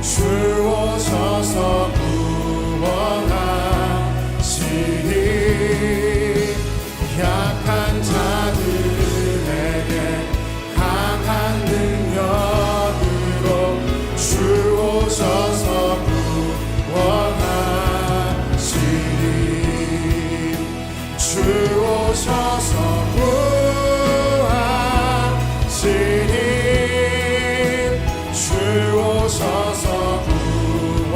주오셔서 구원하시니 약한 자들에게 강한 능력으로 주오셔서 구원하시니 주오셔서 구하시니 주오셔서 구원하시니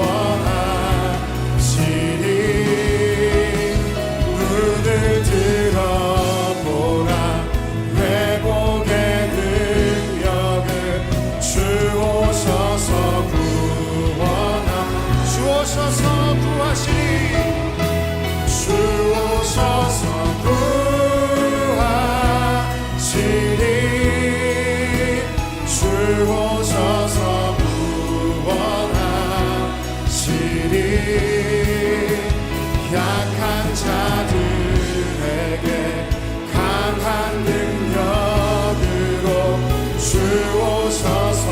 눈을 들어보라 회복의 능력을 주오셔서 주오셔서 구하시니 주오셔서 구하시니 주오셔서 구원하시니 약한 자들에게 강한 능력으로 주오셔서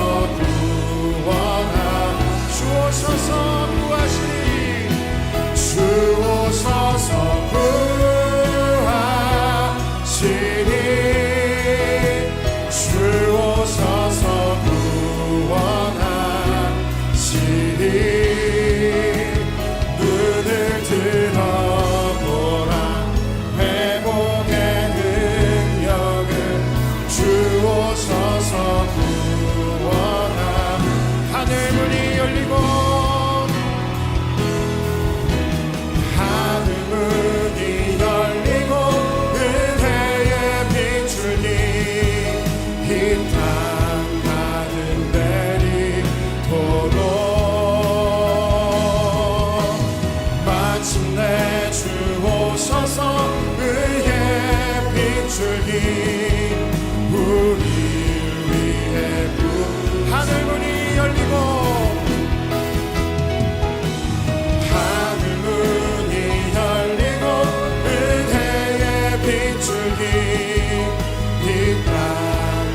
주오셔서 구하시니 주오셔서 구하시니 주오셔서 구원하시니 눈을 들어보라 회복의 능력을 주오셔서 하늘 문이 열리고 하늘 문이 열리고 은혜의 빛줄기 이 땅 가득 내리도록 마침내 주오셔서 의의 빛줄기 우리 하늘 문이 열리고 하늘 문이 열리고 은혜의 빛줄기 이 땅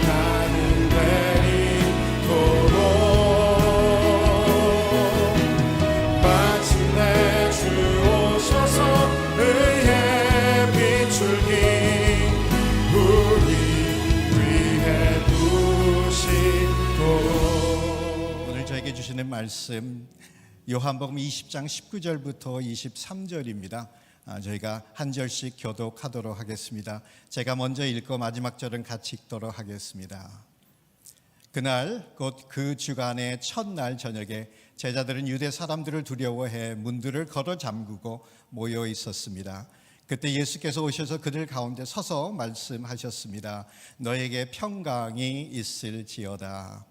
가득 내리도록 마침내 주오셔서 의의 빛줄기 우리 위해 오늘 저에게 주시는 말씀 요한복음 20장 19절부터 23절입니다. 저희가 한 절씩 교독하도록 하겠습니다. 제가 먼저 읽고 마지막 절은 같이 읽도록 하겠습니다. 그날 곧 그 주간의 첫날 저녁에 제자들은 유대 사람들을 두려워해 문들을 걸어 잠그고 모여 있었습니다. 그때 예수께서 오셔서 그들 가운데 서서 말씀하셨습니다. 너에게 평강이 있을지어다.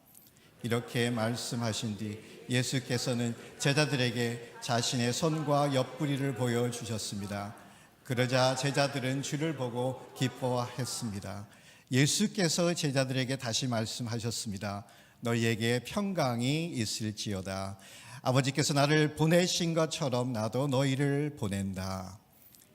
이렇게 말씀하신 뒤 예수께서는 제자들에게 자신의 손과 옆구리를 보여주셨습니다. 그러자 제자들은 주를 보고 기뻐했습니다. 예수께서 제자들에게 다시 말씀하셨습니다. 너희에게 평강이 있을지어다. 아버지께서 나를 보내신 것처럼 나도 너희를 보낸다.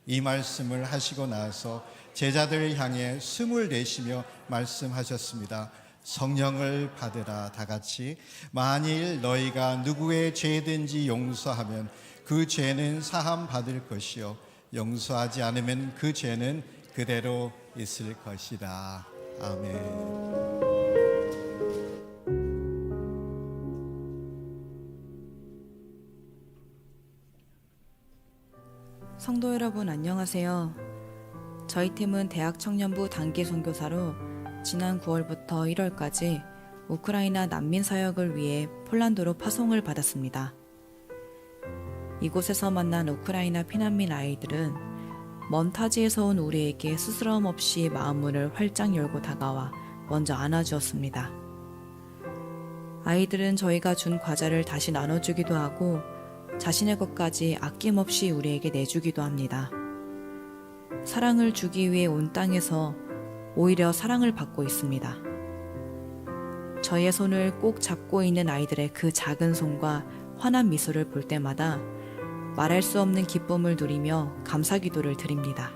이 말씀을 하시고 나서 제자들을 향해 숨을 내쉬며 말씀하셨습니다. 성령을 받으라. 다 같이 만일 너희가 누구의 죄든지 용서하면 그 죄는 사함 받을 것이요 용서하지 않으면 그 죄는 그대로 있을 것이다. 아멘. 성도 여러분 안녕하세요. 저희 팀은 대학 청년부 단기 선교사로 지난 9월부터 1월까지 우크라이나 난민 사역을 위해 폴란드로 파송을 받았습니다. 이곳에서 만난 우크라이나 피난민 아이들은 먼 타지에서 온 우리에게 스스럼 없이 마음문을 활짝 열고 다가와 먼저 안아주었습니다. 아이들은 저희가 준 과자를 다시 나눠주기도 하고 자신의 것까지 아낌없이 우리에게 내주기도 합니다. 사랑을 주기 위해 온 땅에서 오히려 사랑을 받고 있습니다. 저의 손을 꼭 잡고 있는 아이들의 그 작은 손과 환한 미소를 볼 때마다 말할 수 없는 기쁨을 누리며 감사기도를 드립니다.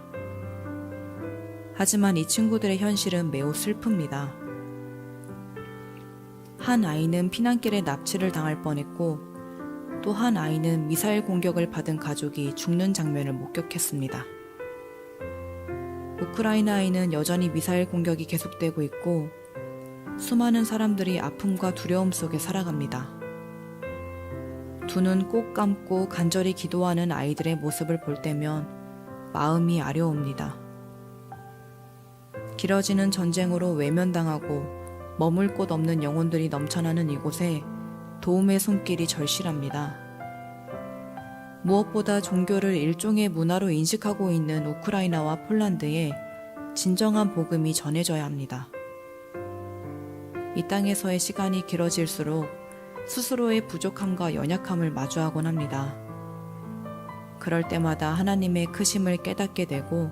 하지만 이 친구들의 현실은 매우 슬픕니다. 한 아이는 피난길에 납치를 당할 뻔했고 또 한 아이는 미사일 공격을 받은 가족이 죽는 장면을 목격했습니다. 우크라이나에는 여전히 미사일 공격이 계속되고 있고 수많은 사람들이 아픔과 두려움 속에 살아갑니다. 두 눈 꼭 감고 간절히 기도하는 아이들의 모습을 볼 때면 마음이 아려옵니다. 길어지는 전쟁으로 외면당하고 머물 곳 없는 영혼들이 넘쳐나는 이곳에 도움의 손길이 절실합니다. 무엇보다 종교를 일종의 문화로 인식하고 있는 우크라이나와 폴란드에 진정한 복음이 전해져야 합니다. 이 땅에서의 시간이 길어질수록 스스로의 부족함과 연약함을 마주하곤 합니다. 그럴 때마다 하나님의 크심을 깨닫게 되고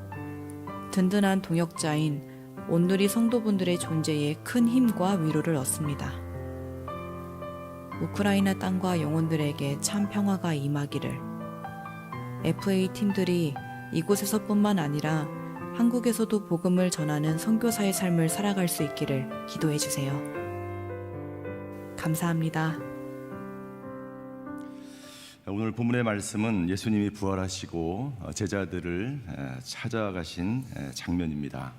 든든한 동역자인 온누리 성도분들의 존재에 큰 힘과 위로를 얻습니다. 우크라이나 땅과 영혼들에게 참 평화가 임하기를. FA 팀들이 이곳에서뿐만 아니라 한국에서도 복음을 전하는 선교사의 삶을 살아갈 수 있기를 기도해 주세요. 감사합니다. 오늘 본문의 말씀은 예수님이 부활하시고 제자들을 찾아가신 장면입니다.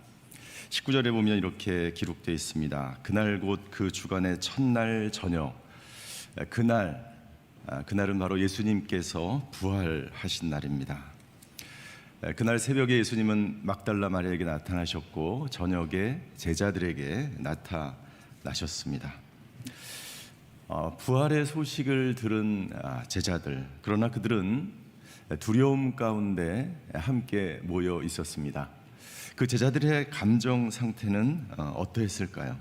19절에 보면 이렇게 기록되어 있습니다. 그날 곧 그 주간의 첫날 저녁, 그날은 바로 예수님께서 부활하신 날입니다. 그날 새벽에 예수님은 막달라 마리아에게 나타나셨고 저녁에 제자들에게 나타나셨습니다. 부활의 소식을 들은 제자들, 그러나 그들은 두려움 가운데 함께 모여 있었습니다. 그 제자들의 감정 상태는 어떠했을까요?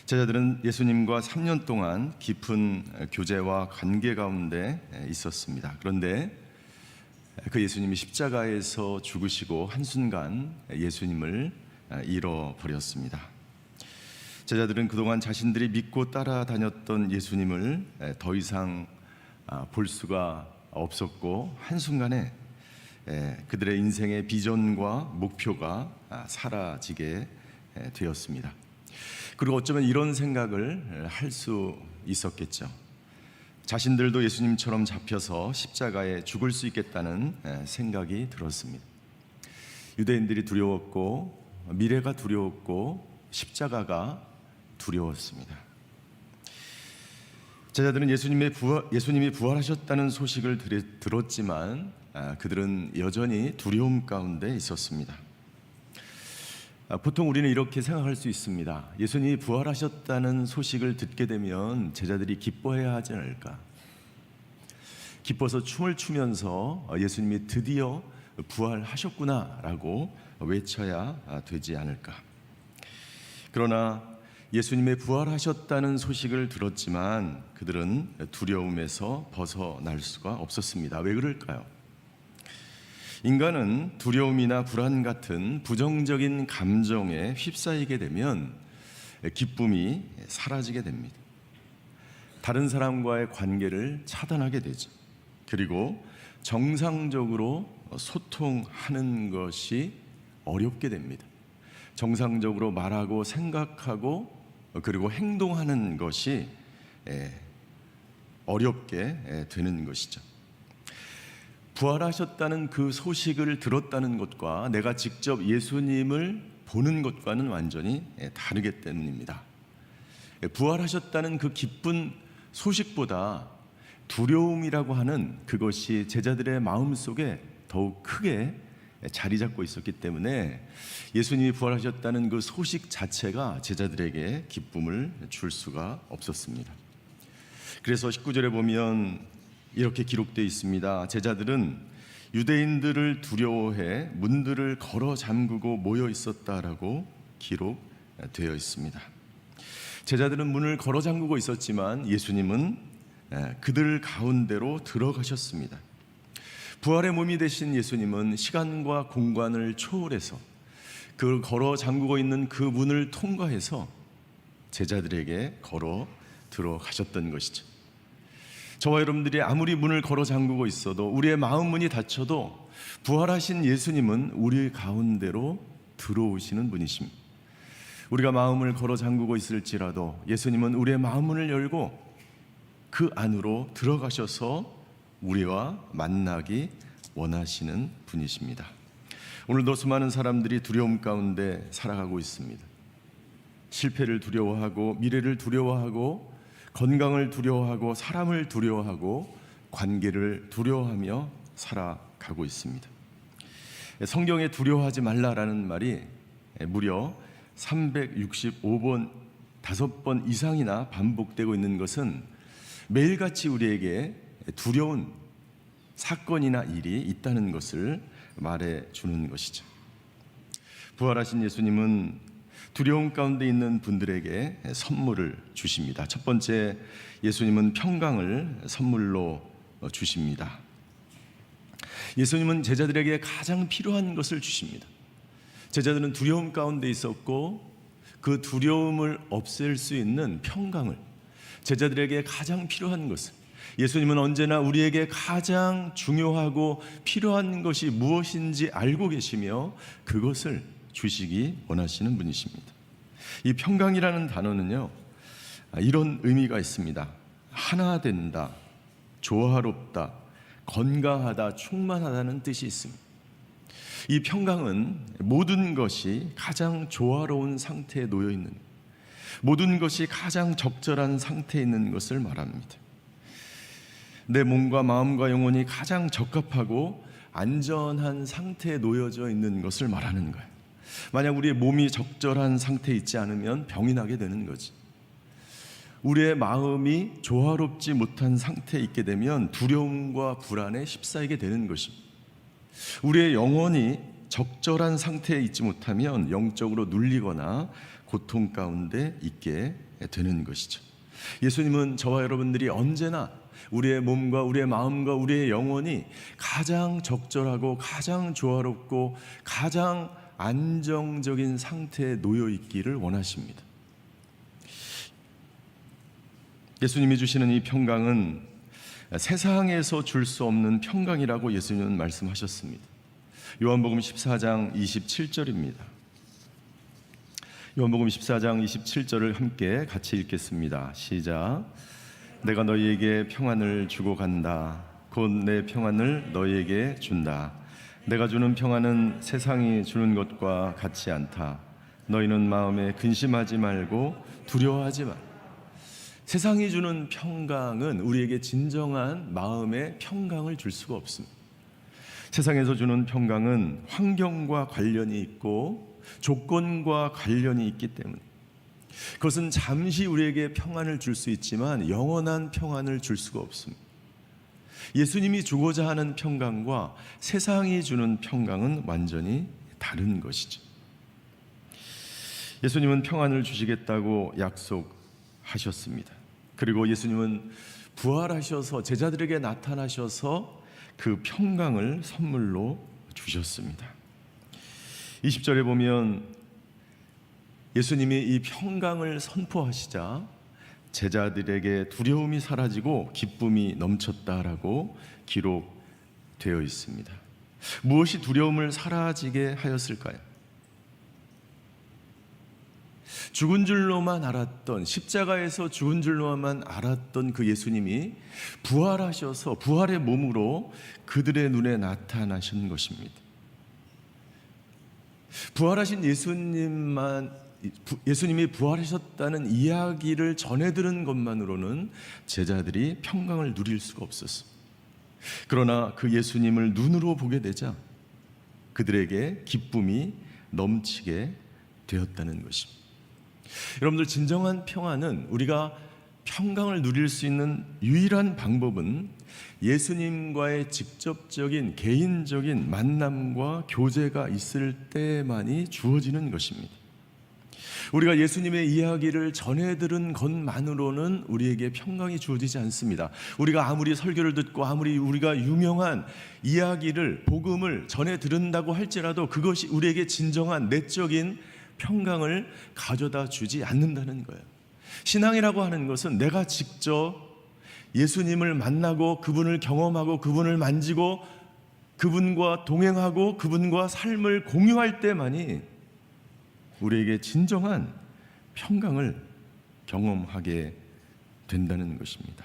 제자들은 예수님과 3년 동안 깊은 교제와 관계 가운데 있었습니다. 그런데 그 예수님이 십자가에서 죽으시고 한순간 예수님을 잃어버렸습니다. 제자들은 그동안 자신들이 믿고 따라다녔던 예수님을 더 이상 볼 수가 없었고 한순간에 그들의 인생의 비전과 목표가 사라지게 되었습니다. 그리고 어쩌면 이런 생각을 할 수 있었겠죠. 자신들도 예수님처럼 잡혀서 십자가에 죽을 수 있겠다는 생각이 들었습니다. 유대인들이 두려웠고 미래가 두려웠고 십자가가 두려웠습니다. 제자들은 예수님이 부활하셨다는 소식을 들었지만 그들은 여전히 두려움 가운데 있었습니다. 보통 우리는 이렇게 생각할 수 있습니다. 예수님이 부활하셨다는 소식을 듣게 되면 제자들이 기뻐해야 하지 않을까? 기뻐서 춤을 추면서 예수님이 드디어 부활하셨구나라고 외쳐야 되지 않을까? 그러나 예수님의 부활하셨다는 소식을 들었지만 그들은 두려움에서 벗어날 수가 없었습니다. 왜 그럴까요? 인간은 두려움이나 불안 같은 부정적인 감정에 휩싸이게 되면 기쁨이 사라지게 됩니다. 다른 사람과의 관계를 차단하게 되죠. 그리고 정상적으로 소통하는 것이 어렵게 됩니다. 정상적으로 말하고 생각하고 그리고 행동하는 것이 어렵게 되는 것이죠. 부활하셨다는 그 소식을 들었다는 것과 내가 직접 예수님을 보는 것과는 완전히 다르기 때문입니다. 부활하셨다는 그 기쁜 소식보다 두려움이라고 하는 그것이 제자들의 마음속에 더욱 크게 자리 잡고 있었기 때문에 예수님이 부활하셨다는 그 소식 자체가 제자들에게 기쁨을 줄 수가 없었습니다. 그래서 19절에 보면 이렇게 기록되어 있습니다. 제자들은 유대인들을 두려워해 문들을 걸어 잠그고 모여 있었다라고 기록되어 있습니다. 제자들은 문을 걸어 잠그고 있었지만 예수님은 그들 가운데로 들어가셨습니다. 부활의 몸이 되신 예수님은 시간과 공간을 초월해서 그 걸어 잠그고 있는 그 문을 통과해서 제자들에게 걸어 들어가셨던 것이죠. 저와 여러분들이 아무리 문을 걸어 잠그고 있어도 우리의 마음 문이 닫혀도 부활하신 예수님은 우리 가운데로 들어오시는 분이십니다. 우리가 마음을 걸어 잠그고 있을지라도 예수님은 우리의 마음문을 열고 그 안으로 들어가셔서 우리와 만나기 원하시는 분이십니다. 오늘도 수많은 사람들이 두려움 가운데 살아가고 있습니다. 실패를 두려워하고 미래를 두려워하고 건강을 두려워하고 사람을 두려워하고 관계를 두려워하며 살아가고 있습니다. 성경에 두려워하지 말라라는 말이 무려 365번 5번 이상이나 반복되고 있는 것은 매일같이 우리에게 두려운 사건이나 일이 있다는 것을 말해주는 것이죠. 부활하신 예수님은 두려움 가운데 있는 분들에게 선물을 주십니다. 첫 번째, 예수님은 평강을 선물로 주십니다. 예수님은 제자들에게 가장 필요한 것을 주십니다. 제자들은 두려움 가운데 있었고 그 두려움을 없앨 수 있는 평강을, 제자들에게 가장 필요한 것을, 예수님은 언제나 우리에게 가장 중요하고 필요한 것이 무엇인지 알고 계시며 그것을 주시기 원하시는 분이십니다. 이 평강이라는 단어는요, 이런 의미가 있습니다. 하나 된다, 조화롭다, 건강하다, 충만하다는 뜻이 있습니다. 이 평강은 모든 것이 가장 조화로운 상태에 놓여 있는, 모든 것이 가장 적절한 상태에 있는 것을 말합니다. 내 몸과 마음과 영혼이 가장 적합하고 안전한 상태에 놓여져 있는 것을 말하는 거예요. 만약 우리의 몸이 적절한 상태에 있지 않으면 병이 나게 되는 거지. 우리의 마음이 조화롭지 못한 상태에 있게 되면 두려움과 불안에 휩싸이게 되는 것입니다. 우리의 영혼이 적절한 상태에 있지 못하면 영적으로 눌리거나 고통 가운데 있게 되는 것이죠. 예수님은 저와 여러분들이 언제나 우리의 몸과 우리의 마음과 우리의 영혼이 가장 적절하고 가장 조화롭고 가장 안정적인 상태에 놓여 있기를 원하십니다. 예수님이 주시는 이 평강은 세상에서 줄 수 없는 평강이라고 예수님은 말씀하셨습니다. 요한복음 14장 27절입니다. 요한복음 14장 27절을 함께 같이 읽겠습니다. 시작. 내가 너희에게 평안을 주고 간다. 곧 내 평안을 너희에게 준다. 내가 주는 평안은 세상이 주는 것과 같지 않다. 너희는 마음에 근심하지 말고 두려워하지 마. 세상이 주는 평강은 우리에게 진정한 마음의 평강을 줄 수가 없습니다. 세상에서 주는 평강은 환경과 관련이 있고 조건과 관련이 있기 때문에 그것은 잠시 우리에게 평안을 줄 수 있지만 영원한 평안을 줄 수가 없습니다. 예수님이 주고자 하는 평강과 세상이 주는 평강은 완전히 다른 것이죠. 예수님은 평안을 주시겠다고 약속하셨습니다. 그리고 예수님은 부활하셔서 제자들에게 나타나셔서 그 평강을 선물로 주셨습니다. 20절에 보면 예수님이 이 평강을 선포하시자 제자들에게 두려움이 사라지고 기쁨이 넘쳤다라고 기록되어 있습니다. 무엇이 두려움을 사라지게 하였을까요? 죽은 줄로만 알았던, 십자가에서 죽은 줄로만 알았던 그 예수님이 부활하셔서 부활의 몸으로 그들의 눈에 나타나신 것입니다. 부활하신 예수님이 부활하셨다는 이야기를 전해 들은 것만으로는 제자들이 평강을 누릴 수가 없었습니다. 그러나 그 예수님을 눈으로 보게 되자 그들에게 기쁨이 넘치게 되었다는 것입니다. 여러분들, 진정한 평안은, 우리가 평강을 누릴 수 있는 유일한 방법은 예수님과의 직접적인 개인적인 만남과 교제가 있을 때만이 주어지는 것입니다. 우리가 예수님의 이야기를 전해 들은 것만으로는 우리에게 평강이 주어지지 않습니다. 우리가 아무리 설교를 듣고 아무리 우리가 유명한 이야기를, 복음을 전해 들은다고 할지라도 그것이 우리에게 진정한 내적인 평강을 가져다 주지 않는다는 거예요. 신앙이라고 하는 것은 내가 직접 예수님을 만나고 그분을 경험하고 그분을 만지고 그분과 동행하고 그분과 삶을 공유할 때만이 우리에게 진정한 평강을 경험하게 된다는 것입니다.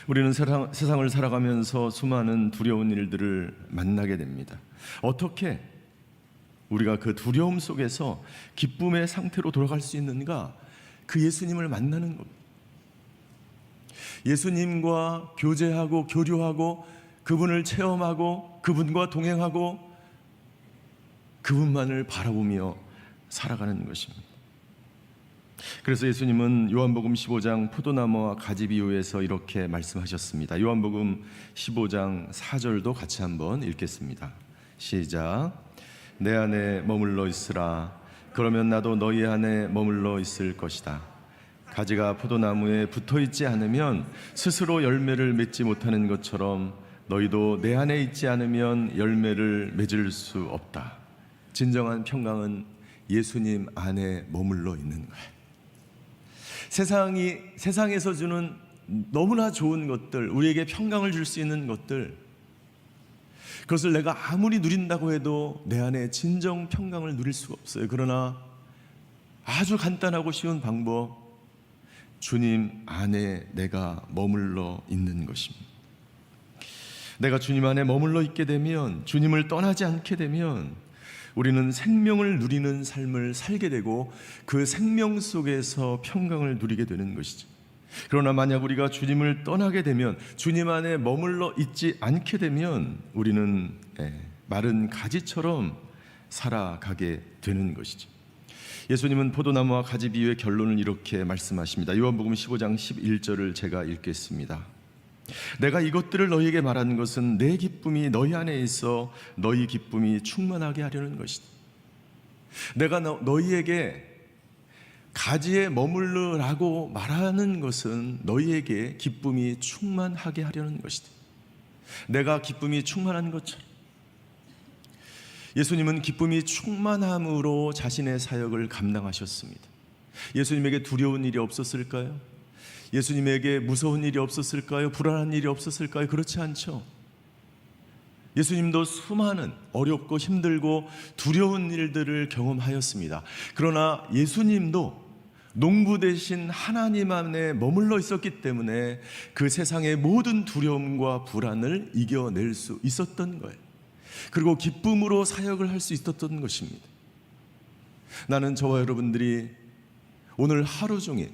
우리는 세상을 살아가면서 수많은 두려운 일들을 만나게 됩니다. 어떻게 우리가 그 두려움 속에서 기쁨의 상태로 돌아갈 수 있는가? 그 예수님을 만나는 겁니다. 예수님과 교제하고 교류하고 그분을 체험하고 그분과 동행하고 그분만을 바라보며 살아가는 것입니다. 그래서 예수님은 요한복음 15장 포도나무와 가지 비유에서 이렇게 말씀하셨습니다. 요한복음 15장 4절도 같이 한번 읽겠습니다. 시작. 내 안에 머물러 있으라. 그러면 나도 너희 안에 머물러 있을 것이다. 가지가 포도나무에 붙어 있지 않으면 스스로 열매를 맺지 못하는 것처럼 너희도 내 안에 있지 않으면 열매를 맺을 수 없다. 진정한 평강은 예수님 안에 머물러 있는 거예요. 세상에서 주는 너무나 좋은 것들, 우리에게 평강을 줄 수 있는 것들, 그것을 내가 아무리 누린다고 해도 내 안에 진정 평강을 누릴 수가 없어요. 그러나 아주 간단하고 쉬운 방법, 주님 안에 내가 머물러 있는 것입니다. 내가 주님 안에 머물러 있게 되면, 주님을 떠나지 않게 되면 우리는 생명을 누리는 삶을 살게 되고 그 생명 속에서 평강을 누리게 되는 것이죠. 그러나 만약 우리가 주님을 떠나게 되면, 주님 안에 머물러 있지 않게 되면 우리는 마른 가지처럼 살아가게 되는 것이죠. 예수님은 포도나무와 가지 비유의 결론을 이렇게 말씀하십니다. 요한복음 15장 11절을 제가 읽겠습니다. 내가 이것들을 너희에게 말하는 것은 내 기쁨이 너희 안에 있어 너희 기쁨이 충만하게 하려는 것이다. 내가 너희에게 가지에 머물르라고 말하는 것은 너희에게 기쁨이 충만하게 하려는 것이다. 내가 기쁨이 충만한 것처럼 예수님은 기쁨이 충만함으로 자신의 사역을 감당하셨습니다. 예수님에게 두려운 일이 없었을까요? 예수님에게 무서운 일이 없었을까요? 불안한 일이 없었을까요? 그렇지 않죠. 예수님도 수많은 어렵고 힘들고 두려운 일들을 경험하였습니다. 그러나 예수님도 농부 되신 하나님 안에 머물러 있었기 때문에 그 세상의 모든 두려움과 불안을 이겨낼 수 있었던 거예요. 그리고 기쁨으로 사역을 할 수 있었던 것입니다. 나는 저와 여러분들이 오늘 하루 종일,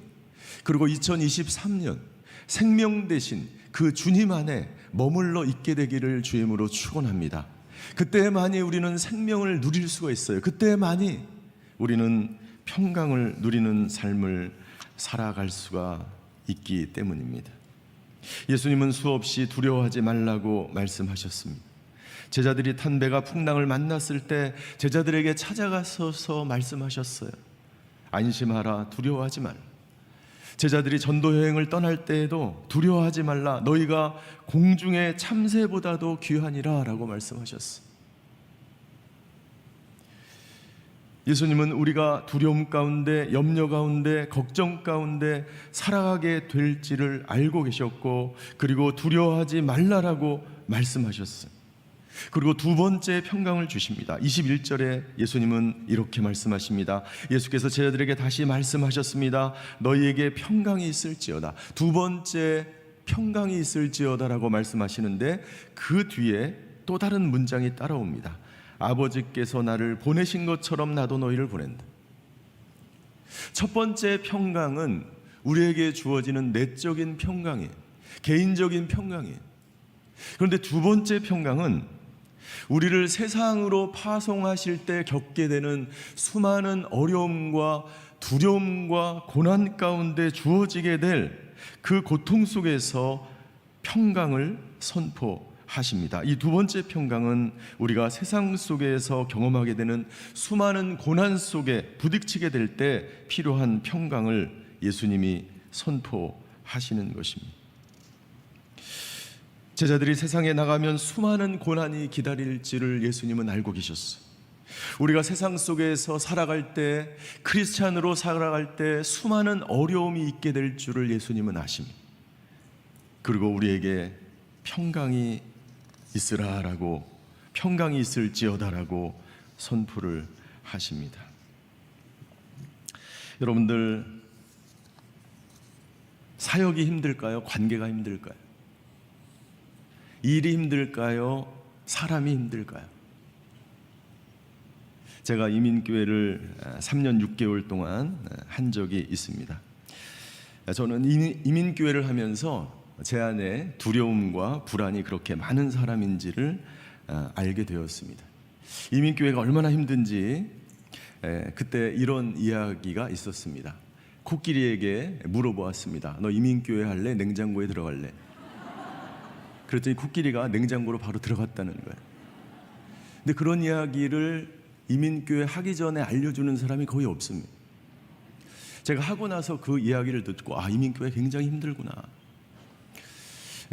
그리고 2023년 생명 되신 그 주님 안에 머물러 있게 되기를 주임으로 축원합니다. 그때만이 우리는 생명을 누릴 수가 있어요. 그때만이 우리는 평강을 누리는 삶을 살아갈 수가 있기 때문입니다. 예수님은 수없이 두려워하지 말라고 말씀하셨습니다. 제자들이 탄 배가 풍랑을 만났을 때 제자들에게 찾아가서 말씀하셨어요. 안심하라, 두려워하지 말라. 제자들이 전도 여행을 떠날 때에도 두려워하지 말라, 너희가 공중의 참새보다도 귀하니라 라고 말씀하셨어요. 예수님은 우리가 두려움 가운데, 염려 가운데, 걱정 가운데 살아가게 될지를 알고 계셨고, 그리고 두려워하지 말라라고 말씀하셨어요. 그리고 두 번째 평강을 주십니다. 21절에 예수님은 이렇게 말씀하십니다. 예수께서 제자들에게 다시 말씀하셨습니다. 너희에게 평강이 있을지어다. 두 번째 평강이 있을지어다라고 말씀하시는데 그 뒤에 또 다른 문장이 따라옵니다. 아버지께서 나를 보내신 것처럼 나도 너희를 보낸다. 첫 번째 평강은 우리에게 주어지는 내적인 평강이에요. 개인적인 평강이에요. 그런데 두 번째 평강은 우리를 세상으로 파송하실 때 겪게 되는 수많은 어려움과 두려움과 고난 가운데 주어지게 될 그 고통 속에서 평강을 선포하십니다. 이 두 번째 평강은 우리가 세상 속에서 경험하게 되는 수많은 고난 속에 부딪히게 될 때 필요한 평강을 예수님이 선포하시는 것입니다. 제자들이 세상에 나가면 수많은 고난이 기다릴지를 예수님은 알고 계셨어요. 우리가 세상 속에서 살아갈 때, 크리스찬으로 살아갈 때 수많은 어려움이 있게 될 줄을 예수님은 아십니다. 그리고 우리에게 평강이 있으라라고, 평강이 있을지어다라고 선포를 하십니다. 여러분들, 사역이 힘들까요? 관계가 힘들까요? 일이 힘들까요? 사람이 힘들까요? 제가 이민교회를 3년 6개월 동안 한 적이 있습니다. 저는 이민교회를 하면서 제 안에 두려움과 불안이 그렇게 많은 사람인지를 알게 되었습니다. 이민교회가 얼마나 힘든지 그때 이런 이야기가 있었습니다. 코끼리에게 물어보았습니다. 너 이민교회 할래? 냉장고에 들어갈래? 그랬더니 코끼리가 냉장고로 바로 들어갔다는 거예요. 근데 그런 이야기를 이민교회 하기 전에 알려주는 사람이 거의 없습니다. 제가 하고 나서 그 이야기를 듣고 이민교회 굉장히 힘들구나.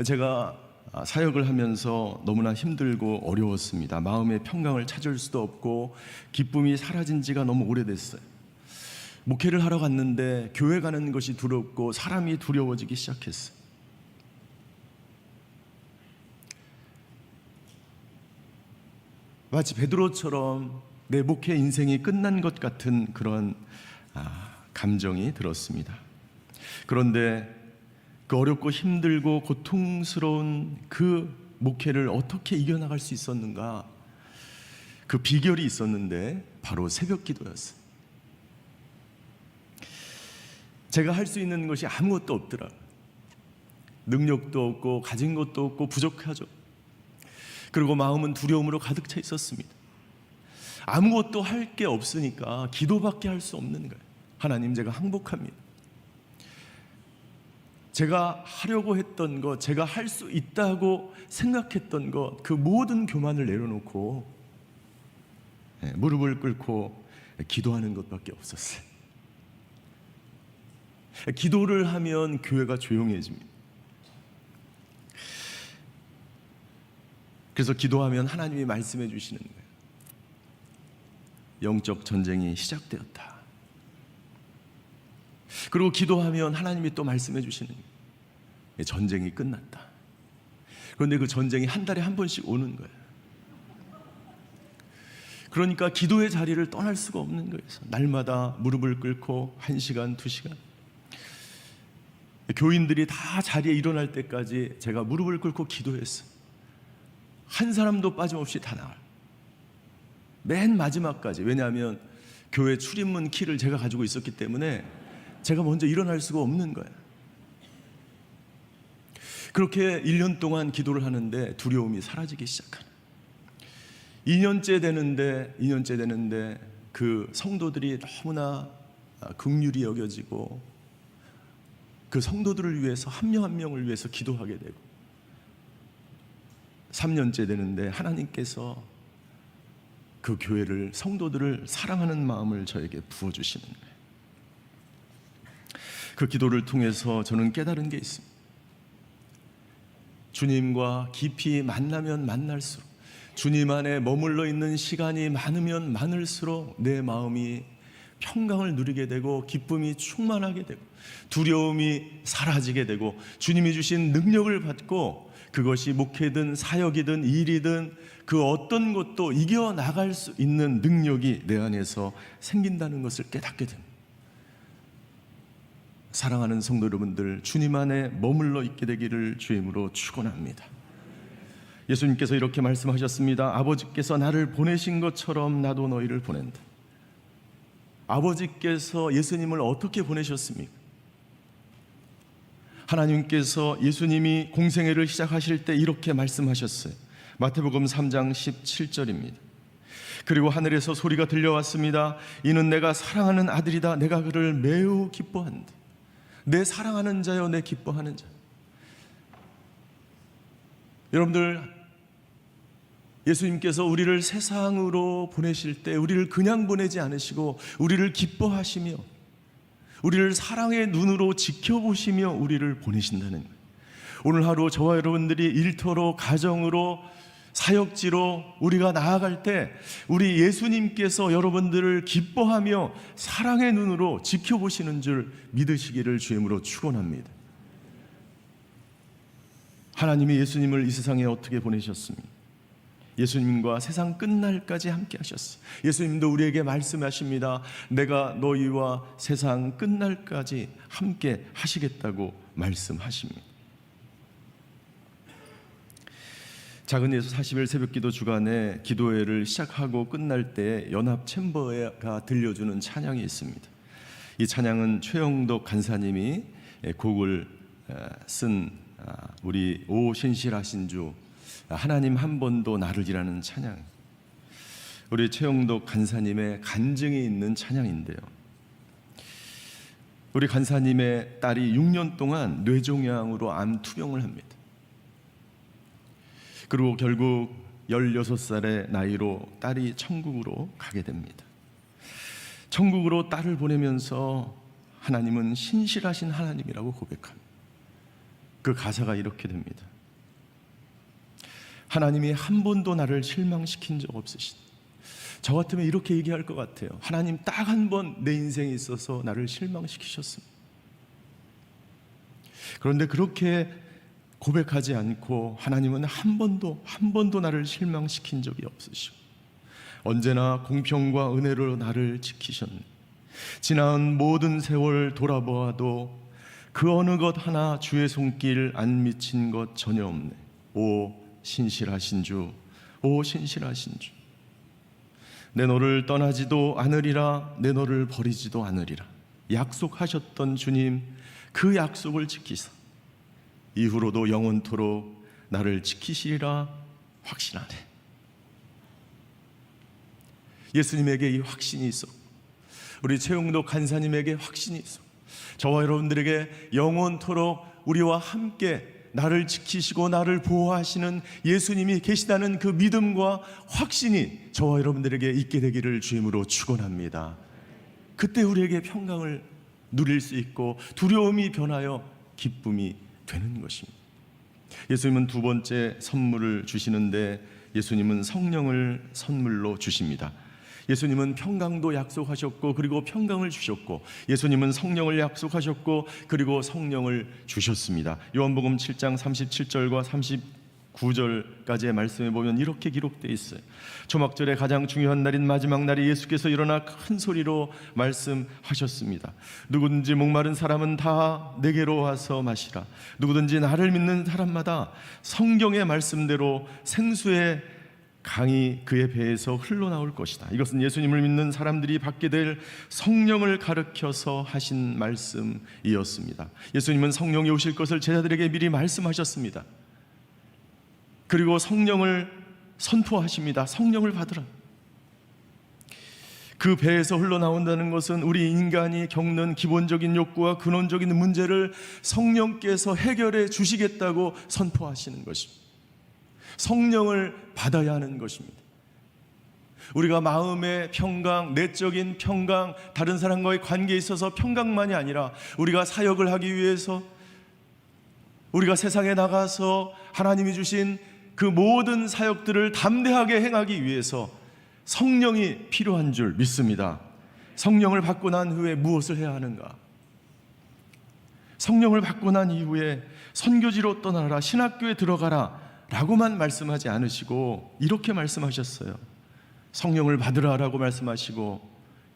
제가 사역을 하면서 너무나 힘들고 어려웠습니다. 마음의 평강을 찾을 수도 없고 기쁨이 사라진 지가 너무 오래됐어요. 목회를 하러 갔는데 교회 가는 것이 두렵고 사람이 두려워지기 시작했어요. 마치 베드로처럼 내 목회 인생이 끝난 것 같은 그런 감정이 들었습니다. 그런데 그 어렵고 힘들고 고통스러운 그 목회를 어떻게 이겨나갈 수 있었는가? 그 비결이 있었는데 바로 새벽 기도였어요. 제가 할 수 있는 것이 아무것도 없더라고요. 능력도 없고 가진 것도 없고 부족하죠. 그리고 마음은 두려움으로 가득 차 있었습니다. 아무것도 할 게 없으니까 기도밖에 할 수 없는 거예요. 하나님, 제가 항복합니다. 제가 하려고 했던 것, 제가 할 수 있다고 생각했던 것, 그 모든 교만을 내려놓고 무릎을 꿇고 기도하는 것밖에 없었어요. 기도를 하면 교회가 조용해집니다. 그래서 기도하면 하나님이 말씀해 주시는 거예요. 영적 전쟁이 시작되었다. 그리고 기도하면 하나님이 또 말씀해 주시는 거예요. 전쟁이 끝났다. 그런데 그 전쟁이 한 달에 한 번씩 오는 거예요. 그러니까 기도의 자리를 떠날 수가 없는 거예요. 날마다 무릎을 꿇고 1시간, 2시간. 교인들이 다 자리에 일어날 때까지 제가 무릎을 꿇고 기도했어요. 한 사람도 빠짐없이 다 나와요. 맨 마지막까지. 왜냐하면 교회 출입문 키를 제가 가지고 있었기 때문에 제가 먼저 일어날 수가 없는 거예요. 그렇게 1년 동안 기도를 하는데 두려움이 사라지기 시작하는. 2년째 되는데 그 성도들이 너무나 긍휼히 여겨지고 그 성도들을 위해서 한 명 한 명을 위해서 기도하게 되고 3년째 되는데 하나님께서 그 교회를, 성도들을 사랑하는 마음을 저에게 부어주시는 거예요. 그 기도를 통해서 저는 깨달은 게 있습니다. 주님과 깊이 만나면 만날수록, 주님 안에 머물러 있는 시간이 많으면 많을수록 내 마음이 평강을 누리게 되고 기쁨이 충만하게 되고 두려움이 사라지게 되고 주님이 주신 능력을 받고 그것이 목회든 사역이든 일이든 그 어떤 것도 이겨나갈 수 있는 능력이 내 안에서 생긴다는 것을 깨닫게 됩니다. 사랑하는 성도 여러분들, 주님 안에 머물러 있게 되기를 주임으로 축원합니다. 예수님께서 이렇게 말씀하셨습니다. 아버지께서 나를 보내신 것처럼 나도 너희를 보낸다. 아버지께서 예수님을 어떻게 보내셨습니까? 하나님께서 예수님이 공생애를 시작하실 때 이렇게 말씀하셨어요. 마태복음 3장 17절입니다. 그리고 하늘에서 소리가 들려왔습니다. 이는 내가 사랑하는 아들이다. 내가 그를 매우 기뻐한다. 내 사랑하는 자여, 내 기뻐하는 자. 여러분들, 예수님께서 우리를 세상으로 보내실 때 우리를 그냥 보내지 않으시고 우리를 기뻐하시며 우리를 사랑의 눈으로 지켜보시며 우리를 보내신다는 거예요. 오늘 하루 저와 여러분들이 일터로, 가정으로, 사역지로 우리가 나아갈 때 우리 예수님께서 여러분들을 기뻐하며 사랑의 눈으로 지켜보시는 줄 믿으시기를 주임으로 축원합니다. 하나님이 예수님을 이 세상에 어떻게 보내셨습니까? 예수님과 세상 끝날까지 함께 하셨어요. 예수님도 우리에게 말씀하십니다. 내가 너희와 세상 끝날까지 함께 하시겠다고 말씀하십니다. 작은 예수 40일 새벽기도 주간에 기도회를 시작하고 끝날 때 연합 챔버가 들려주는 찬양이 있습니다. 이 찬양은 최영덕 간사님이 곡을 쓴 우리 오 신실하신 주 하나님 한 번도 나를이라는 찬양, 우리 최영덕 간사님의 간증이 있는 찬양인데요. 우리 간사님의 딸이 6년 동안 뇌종양으로 암 투병을 합니다. 그리고 결국 16살의 나이로 딸이 천국으로 가게 됩니다. 천국으로 딸을 보내면서 하나님은 신실하신 하나님이라고 고백합니다. 그 가사가 이렇게 됩니다. 하나님이 한 번도 나를 실망시킨 적 없으신. 저 같으면 이렇게 얘기할 것 같아요. 하나님 딱 한 번 내 인생에 있어서 나를 실망시키셨습니다. 그런데 그렇게 고백하지 않고 하나님은 한 번도 나를 실망시킨 적이 없으시고 언제나 공평과 은혜로 나를 지키셨네. 지난 모든 세월 돌아보아도 그 어느 것 하나 주의 손길 안 미친 것 전혀 없네. 오 신실하신 주, 오 신실하신 주. 내 너를 떠나지도 않으리라, 내 너를 버리지도 않으리라. 약속하셨던 주님, 그 약속을 지키사 이후로도 영원토록 나를 지키시리라 확신하네. 예수님에게 이 확신이 있어. 우리 최용덕 간사님에게 확신이 있어. 저와 여러분들에게 영원토록 우리와 함께 나를 지키시고 나를 보호하시는 예수님이 계시다는 그 믿음과 확신이 저와 여러분들에게 있게 되기를 주임으로 축원합니다. 그때 우리에게 평강을 누릴 수 있고 두려움이 변하여 기쁨이 되는 것입니다. 예수님은 두 번째 선물을 주시는데 예수님은 성령을 선물로 주십니다. 예수님은 평강도 약속하셨고 그리고 평강을 주셨고 예수님은 성령을 약속하셨고 그리고 성령을 주셨습니다. 요한복음 7장 37절과 39절까지의 말씀에 보면 이렇게 기록되어 있어요. 초막절의 가장 중요한 날인 마지막 날에 예수께서 일어나 큰 소리로 말씀하셨습니다. 누구든지 목마른 사람은 다 내게로 와서 마시라. 누구든지 나를 믿는 사람마다 성경의 말씀대로 생수의 강이 그의 배에서 흘러나올 것이다. 이것은 예수님을 믿는 사람들이 받게 될 성령을 가르쳐서 하신 말씀이었습니다. 예수님은 성령이 오실 것을 제자들에게 미리 말씀하셨습니다. 그리고 성령을 선포하십니다. 성령을 받으라. 그 배에서 흘러나온다는 것은 우리 인간이 겪는 기본적인 욕구와 근원적인 문제를 성령께서 해결해 주시겠다고 선포하시는 것입니다. 성령을 받아야 하는 것입니다. 우리가 마음의 평강, 내적인 평강, 다른 사람과의 관계에 있어서 평강만이 아니라 우리가 사역을 하기 위해서 우리가 세상에 나가서 하나님이 주신 그 모든 사역들을 담대하게 행하기 위해서 성령이 필요한 줄 믿습니다. 성령을 받고 난 후에 무엇을 해야 하는가? 성령을 받고 난 이후에 선교지로 떠나라, 신학교에 들어가라 라고만 말씀하지 않으시고 이렇게 말씀하셨어요. 성령을 받으라라고 말씀하시고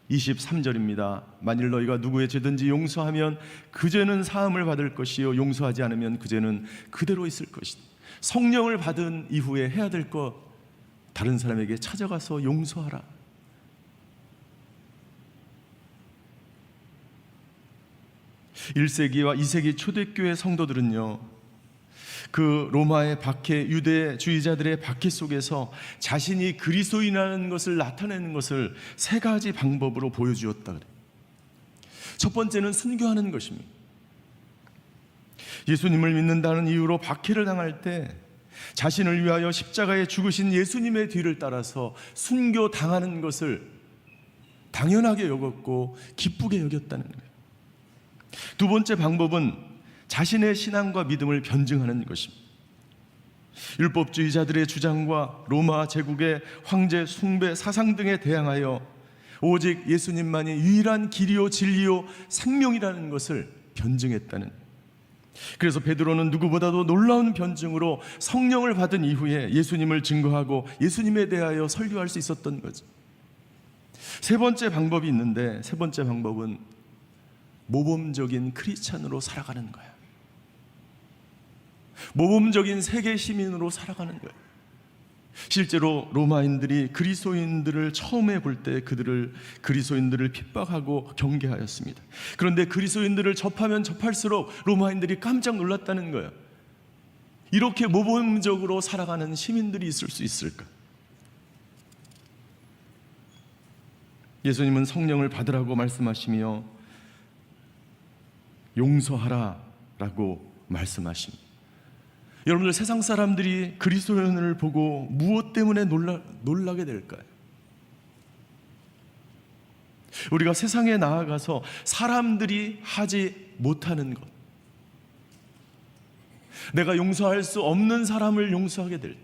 23절입니다. 만일 너희가 누구의 죄든지 용서하면 그 죄는 사함을 받을 것이요 용서하지 않으면 그 죄는 그대로 있을 것이다. 성령을 받은 이후에 해야 될 것, 다른 사람에게 찾아가서 용서하라. (1세기와 2세기) 초대교회 성도들은요 그 로마의 박해, 유대주의자들의 박해 속에서 자신이 그리스도인이라는 것을 나타내는 것을 세 가지 방법으로 보여주었다 그래요. 첫 번째는 순교하는 것입니다. 예수님을 믿는다는 이유로 박해를 당할 때 자신을 위하여 십자가에 죽으신 예수님의 뒤를 따라서 순교당하는 것을 당연하게 여겼고 기쁘게 여겼다는 거예요. 두 번째 방법은 자신의 신앙과 믿음을 변증하는 것입니다. 율법주의자들의 주장과 로마 제국의 황제 숭배 사상 등에 대항하여 오직 예수님만이 유일한 길이요 진리요 생명이라는 것을 변증했다는, 그래서 베드로는 누구보다도 놀라운 변증으로 성령을 받은 이후에 예수님을 증거하고 예수님에 대하여 설교할 수 있었던 거죠. 세 번째 방법이 있는데, 세 번째 방법은 모범적인 크리스찬으로 살아가는 거야. 모범적인 세계 시민으로 살아가는 거야. 실제로 로마인들이 그리스도인들을 처음에 볼 때 그리스도인들을 핍박하고 경계하였습니다. 그런데 그리스도인들을 접하면 접할수록 로마인들이 깜짝 놀랐다는 거예요. 이렇게 모범적으로 살아가는 시민들이 있을 수 있을까? 예수님은 성령을 받으라고 말씀하시며 용서하라 라고 말씀하십니다. 여러분들, 세상 사람들이 그리스도인을 보고 무엇 때문에 놀라게 될까요? 우리가 세상에 나아가서 사람들이 하지 못하는 것, 내가 용서할 수 없는 사람을 용서하게 될 때,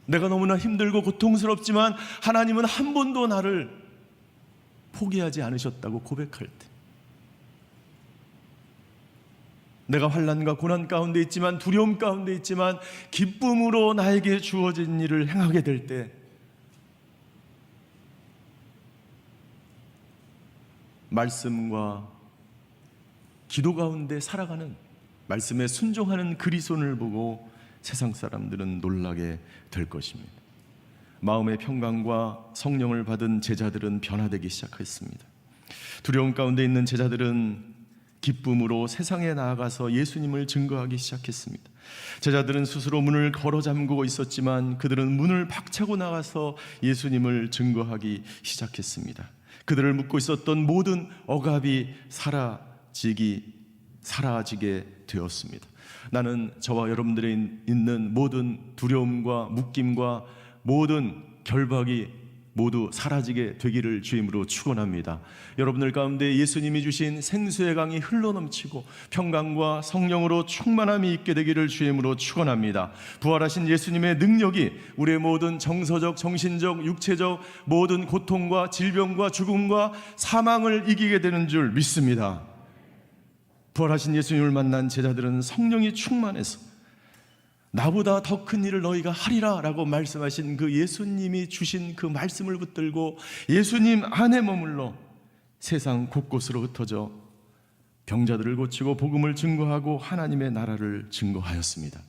내가 너무나 힘들고 고통스럽지만 하나님은 한 번도 나를 포기하지 않으셨다고 고백할 때, 내가 환난과 고난 가운데 있지만, 두려움 가운데 있지만 기쁨으로 나에게 주어진 일을 행하게 될 때, 말씀과 기도 가운데 살아가는, 말씀에 순종하는 그리스도를 보고 세상 사람들은 놀라게 될 것입니다. 마음의 평강과 성령을 받은 제자들은 변화되기 시작했습니다. 두려움 가운데 있는 제자들은 기쁨으로 세상에 나아가서 예수님을 증거하기 시작했습니다. 제자들은 스스로 문을 걸어 잠그고 있었지만 그들은 문을 박차고 나가서 예수님을 증거하기 시작했습니다. 그들을 묶고 있었던 모든 억압이 사라지게 되었습니다. 나는 저와 여러분들의 있는 모든 두려움과 묶임과 모든 결박이 모두 사라지게 되기를 주임으로 축원합니다. 여러분들 가운데 예수님이 주신 생수의 강이 흘러넘치고 평강과 성령으로 충만함이 있게 되기를 주임으로 축원합니다. 부활하신 예수님의 능력이 우리의 모든 정서적, 정신적, 육체적 모든 고통과 질병과 죽음과 사망을 이기게 되는 줄 믿습니다. 부활하신 예수님을 만난 제자들은 성령이 충만해서 나보다 더 큰 일을 너희가 하리라 라고 말씀하신 그 예수님이 주신 그 말씀을 붙들고 예수님 안에 머물러 세상 곳곳으로 흩어져 병자들을 고치고 복음을 증거하고 하나님의 나라를 증거하였습니다.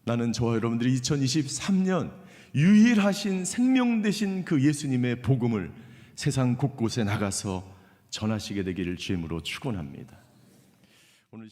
나는 저와 여러분들이 2023년 유일하신 생명 되신 그 예수님의 복음을 세상 곳곳에 나가서 전하시게 되기를 주임으로 축원합니다. 오늘